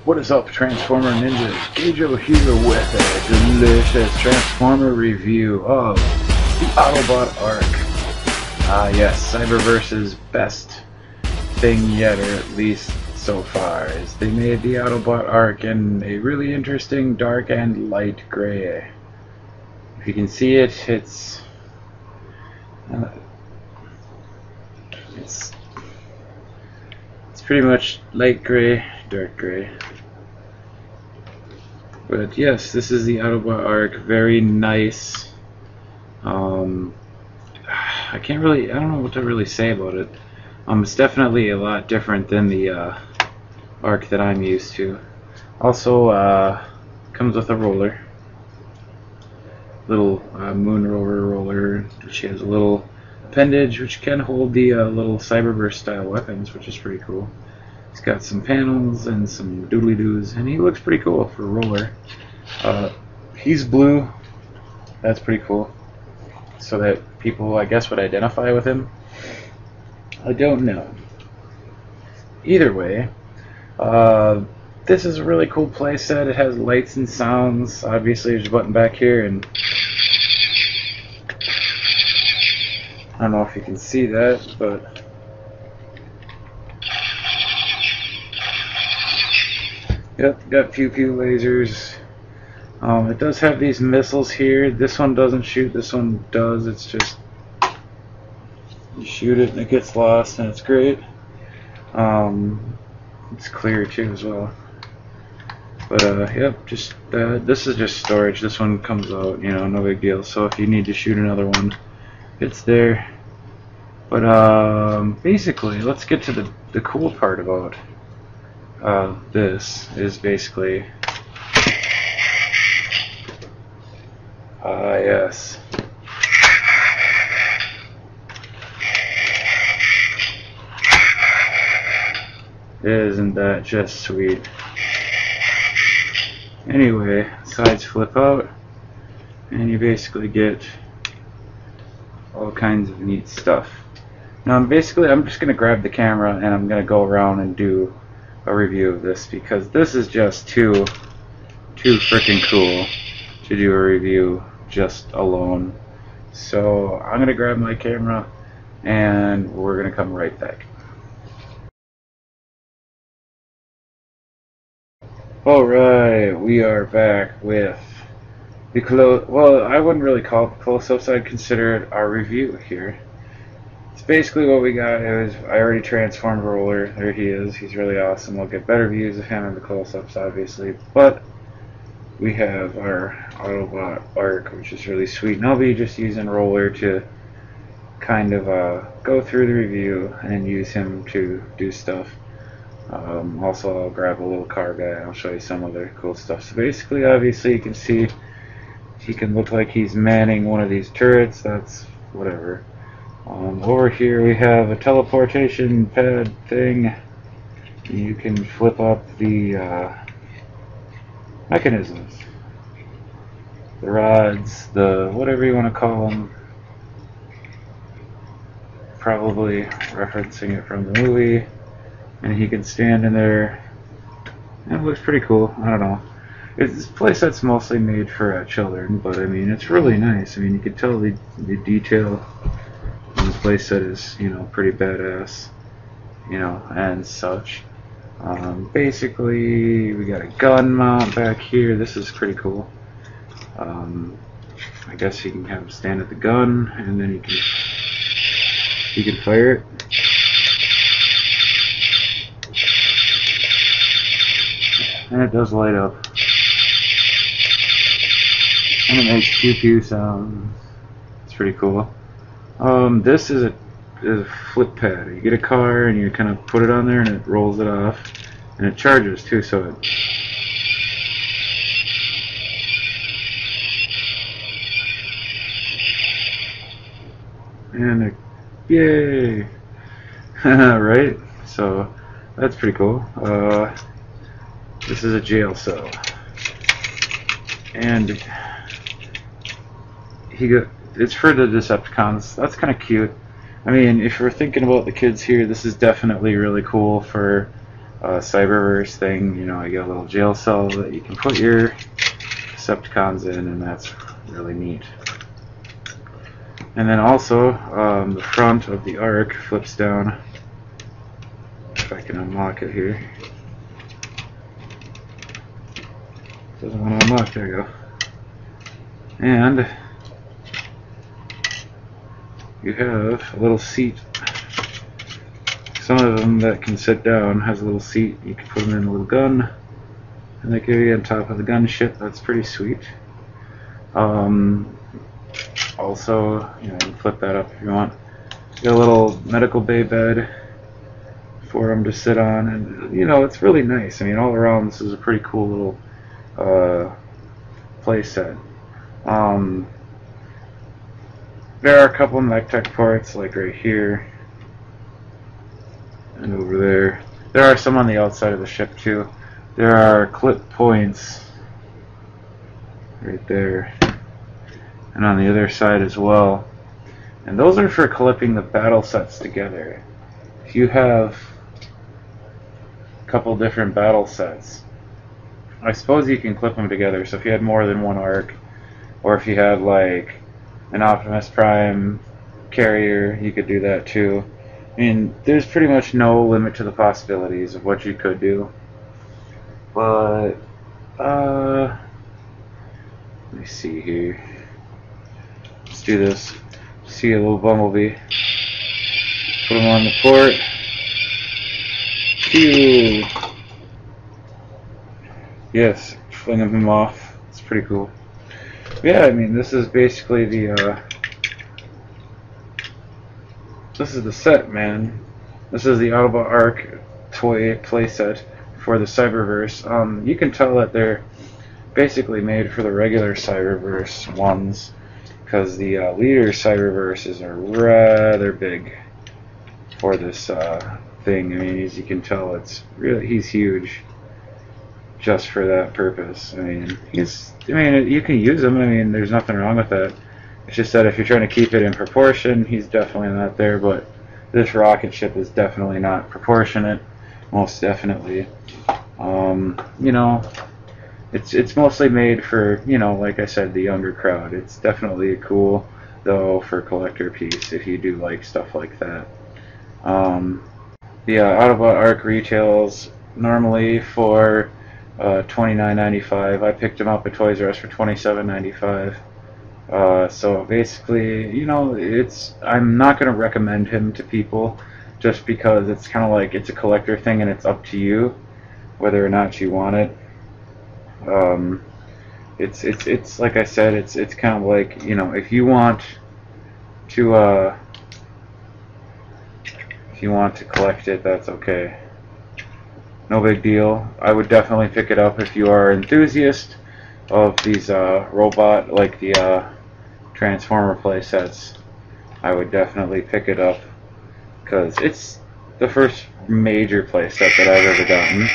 What is up, Transformer Ninjas? Gajo here with a delicious Transformer review of the Autobot Ark. Yes, Cyberverse's best thing yet, or at least so far, is they made the Autobot Ark in a really interesting dark and light gray. If you can see it, it's pretty much light gray, dark gray. But yes, this is the Autobot Ark. Very nice. I don't know what to really say about it. It's definitely a lot different than the Ark that I'm used to. Also, comes with a roller, little moon roller, which has a little appendage which can hold the little Cyberverse style weapons, which is pretty cool. It's got some panels and some doodly doos, and he looks pretty cool for a roller. He's blue. That's pretty cool. So that people, I guess, would identify with him. I don't know. Either way, this is a really cool playset. It has lights and sounds. Obviously, there's a button back here, and I don't know if you can see that, but yep, got pew pew lasers. It does have these missiles here. This one doesn't shoot, this one does. It's just you shoot it and it gets lost, and it's great. It's clear too as well. But yep, just this is just storage. This one comes out, you know, no big deal. So if you need to shoot another one, it's there. But basically, let's get to the cool part about this is basically yes. Isn't that just sweet? Anyway, sides flip out, and you basically get all kinds of neat stuff. Now I'm just going to grab the camera and I'm going to go around and do a review of this, because this is just too freaking cool to do a review just alone. So I'm going to grab my camera and we're going to come right back. Alright, we are back with the well, I wouldn't really call it close-ups, I'd consider it our review here. It's basically what we got is, I already transformed Roller, there he is, he's really awesome. We'll get better views of him in the close-ups obviously, but we have our Autobot Ark, which is really sweet, and I'll be just using Roller to kind of go through the review and use him to do stuff. Also, I'll grab a little car guy and I'll show you some other cool stuff. So basically, obviously, you can see he can look like he's manning one of these turrets. That's whatever. Over here we have a teleportation pad thing. You can flip up the mechanisms, the rods, the whatever you want to call them. Probably referencing it from the movie. And he can stand in there. It looks pretty cool. I don't know. This playset's mostly made for children, but I mean, it's really nice. I mean, you can tell the detail in the playset is, you know, pretty badass, you know, and such. Basically, we got a gun mount back here. This is pretty cool. I guess you can have him stand at the gun, and then you can fire it. And it does light up. And it makes pew pew sounds. It's pretty cool. This is a flip pad. You get a car and you kind of put it on there and it rolls it off. And it charges too, so it... And it... Yay! Right? So, that's pretty cool. This is a jail cell, and it's for the Decepticons. That's kind of cute. I mean, if we're thinking about the kids here, this is definitely really cool for Cyberverse thing. You know, I get a little jail cell that you can put your Decepticons in, and that's really neat. And then also, the front of the Ark flips down. If I can unlock it here. Doesn't want to unlock, there you go. And you have a little seat. Some of them that can sit down has a little seat. You can put them in a little gun, and they give you on top of the gun ship. That's pretty sweet. Also, you know, flip that up if you want. You got a little medical bay bed for them to sit on, and you know, it's really nice. I mean, all around, this is a pretty cool little play set. There are a couple of MechTech ports, like right here and over there. There are some on the outside of the ship too. There are clip points right there and on the other side as well. And those are for clipping the battle sets together. If you have a couple different battle sets, I suppose you can clip them together. So if you had more than one Ark, or if you had like an Optimus Prime carrier, you could do that too. I mean, there's pretty much no limit to the possibilities of what you could do. But let me see here. Let's do this. See a little Bumblebee. Put him on the port. Phew. Yes, flinging him off. It's pretty cool. Yeah, I mean, this is basically the this is the set, man. This is the Autobot Ark toy playset for the Cyberverse. You can tell that they're basically made for the regular Cyberverse ones, because the leader Cyberverses are rather big for this thing. I mean, as you can tell, he's huge just for that purpose. I mean, you can use him. I mean, there's nothing wrong with that. It's just that if you're trying to keep it in proportion, he's definitely not there. But this rocket ship is definitely not proportionate, most definitely. You know, it's mostly made for, you know, like I said, the younger crowd. It's definitely cool though for a collector piece if you do like stuff like that. The Autobot Ark retails normally for $29.95. I picked them up at Toys R Us for $27.95. So basically, you know, I'm not going to recommend him to people just because it's kind of like it's a collector thing and it's up to you whether or not you want it. It's like I said, it's kind of like, you know, if you want to collect it, that's okay. No big deal. I would definitely pick it up if you are an enthusiast of these robot, like the Transformer playsets. I would definitely pick it up because it's the first major playset that I've ever gotten,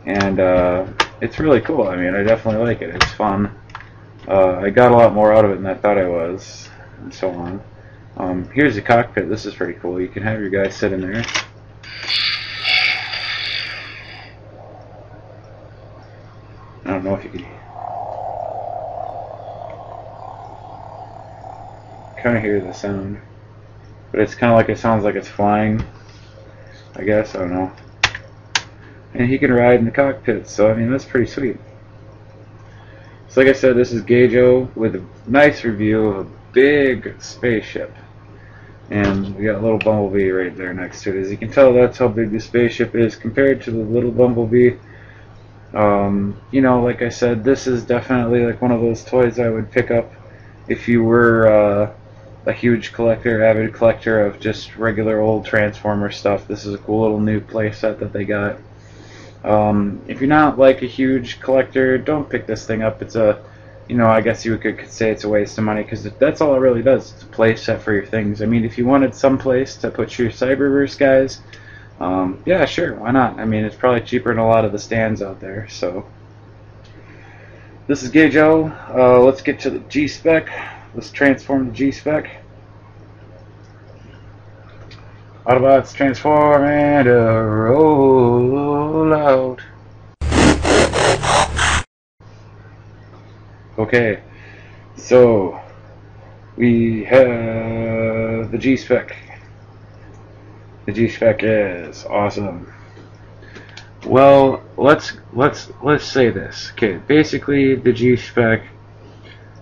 and it's really cool. I mean, I definitely like it. It's fun. I got a lot more out of it than I thought I was, and so on. Here's the cockpit. This is pretty cool. You can have your guy sit in there. I don't know if you can kind of hear the sound, but it's kind of like it sounds like it's flying, I guess. I don't know. And he can ride in the cockpit, so I mean, that's pretty sweet. So like I said, this is Gageo with a nice review of a big spaceship, and we got a little Bumblebee right there next to it. As you can tell, that's how big the spaceship is compared to the little Bumblebee. You know, like I said, this is definitely like one of those toys I would pick up if you were a huge collector, avid collector of just regular old Transformer stuff. This is a cool little new playset that they got. If you're not like a huge collector, don't pick this thing up. It's a, you know, I guess you could say it's a waste of money, because that's all it really does. It's a playset for your things. I mean, if you wanted some place to put your Cyberverse guys, yeah, sure, why not? I mean, it's probably cheaper than a lot of the stands out there. So this is Gageo. Let's get to the G-spec. Let's transform the G-spec. Autobots transform and roll out. Okay, so we have the G-spec. The G-spec is awesome. Well, let's say this. Okay, basically the G-spec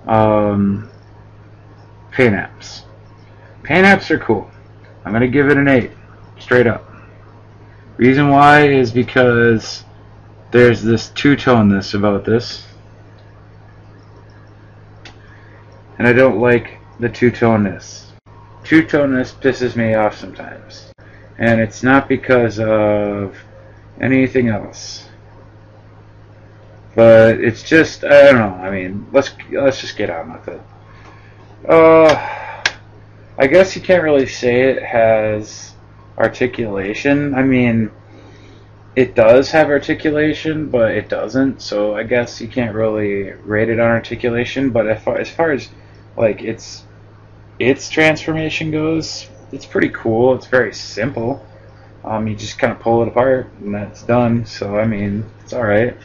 paint apps. Paint apps are cool. I'm gonna give it an 8, straight up. Reason why is because there's this two-toneness about this, and I don't like the two-toneness. Two-toneness pisses me off sometimes, and it's not because of anything else, but it's just, I don't know. I mean, let's just get on with it. I guess you can't really say it has articulation. I mean, it does have articulation, but it doesn't, so I guess you can't really rate it on articulation. But as far as like its transformation goes, it's pretty cool. It's very simple. You just kind of pull it apart and that's done. So I mean, it's all right.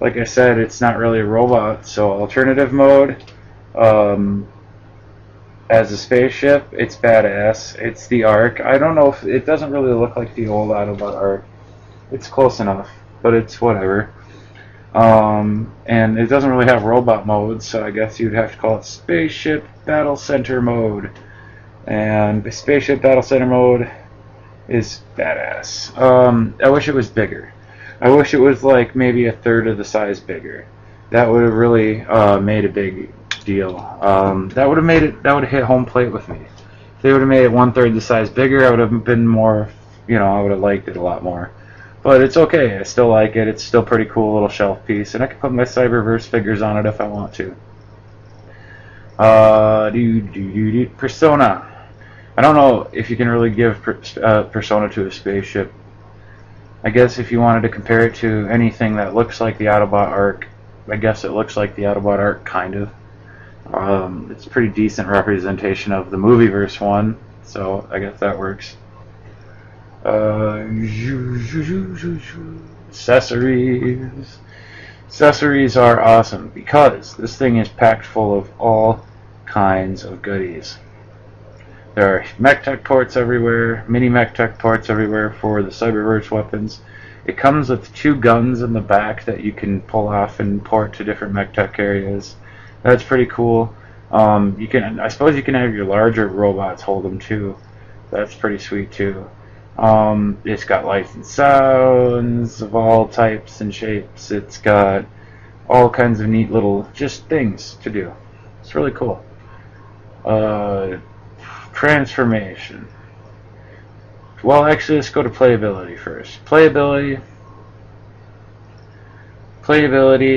Like I said, it's not really a robot. So alternative mode, as a spaceship, it's badass. It's the Ark. I don't know if it doesn't really look like the old Autobot Ark. It's close enough, but it's whatever. And it doesn't really have robot mode, so I guess you'd have to call it Spaceship Battle Center mode. And the Spaceship Battle Center mode is badass. I wish it was bigger. I wish it was like maybe a third of the size bigger. That would have really made a big deal. That would have hit home plate with me. If they would have made it 1/3 the size bigger, I would have been more, I would have liked it a lot more. But it's okay. I still like it. It's still pretty cool little shelf piece, and I can put my Cyberverse figures on it if I want to. Persona. I don't know if you can really give persona to a spaceship. I guess if you wanted to compare it to anything that looks like the Autobot Ark, I guess it looks like the Autobot Ark, kind of. It's a pretty decent representation of the Movieverse one, so I guess that works. Accessories. Accessories are awesome because this thing is packed full of all kinds of goodies. There are mech-tech ports everywhere, mini mech-tech ports everywhere for the Cyberverse weapons. It comes with 2 guns in the back that you can pull off and port to different mech-tech areas. That's pretty cool. I suppose you can have your larger robots hold them too. That's pretty sweet too. It's got lights and sounds of all types and shapes. It's got all kinds of neat little just things to do. It's really cool. Transformation. Well, actually, let's go to playability first. Playability,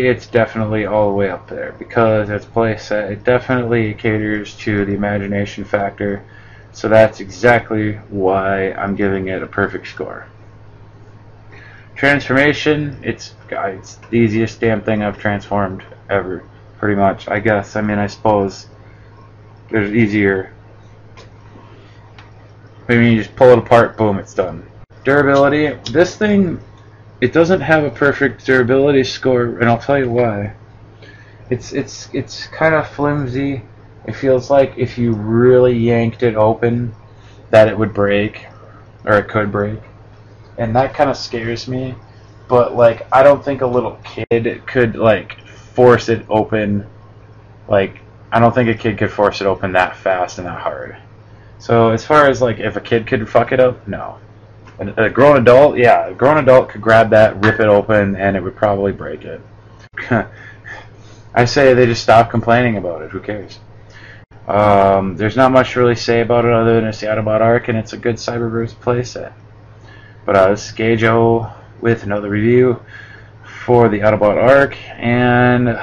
it's definitely all the way up there because it's playset. It definitely caters to the imagination factor, so that's exactly why I'm giving it a perfect score. Transformation, it's the easiest damn thing I've transformed ever, pretty much. I guess. I mean, I suppose there's easier. I mean, you just pull it apart, boom, it's done. Durability, this thing, it doesn't have a perfect durability score, and I'll tell you why. It's kind of flimsy. It feels like if you really yanked it open, that it would break, or it could break, and that kind of scares me. But like, I don't think a little kid could like force it open. Like, I don't think a kid could force it open that fast and that hard. So as far as like if a kid could fuck it up, no. A grown adult, yeah, a grown adult could grab that, rip it open, and it would probably break it. I say they just stop complaining about it. Who cares? There's not much to really say about it other than it's the Autobot Ark, and it's a good Cyberverse playset. But this is Gajo with another review for the Autobot Ark, and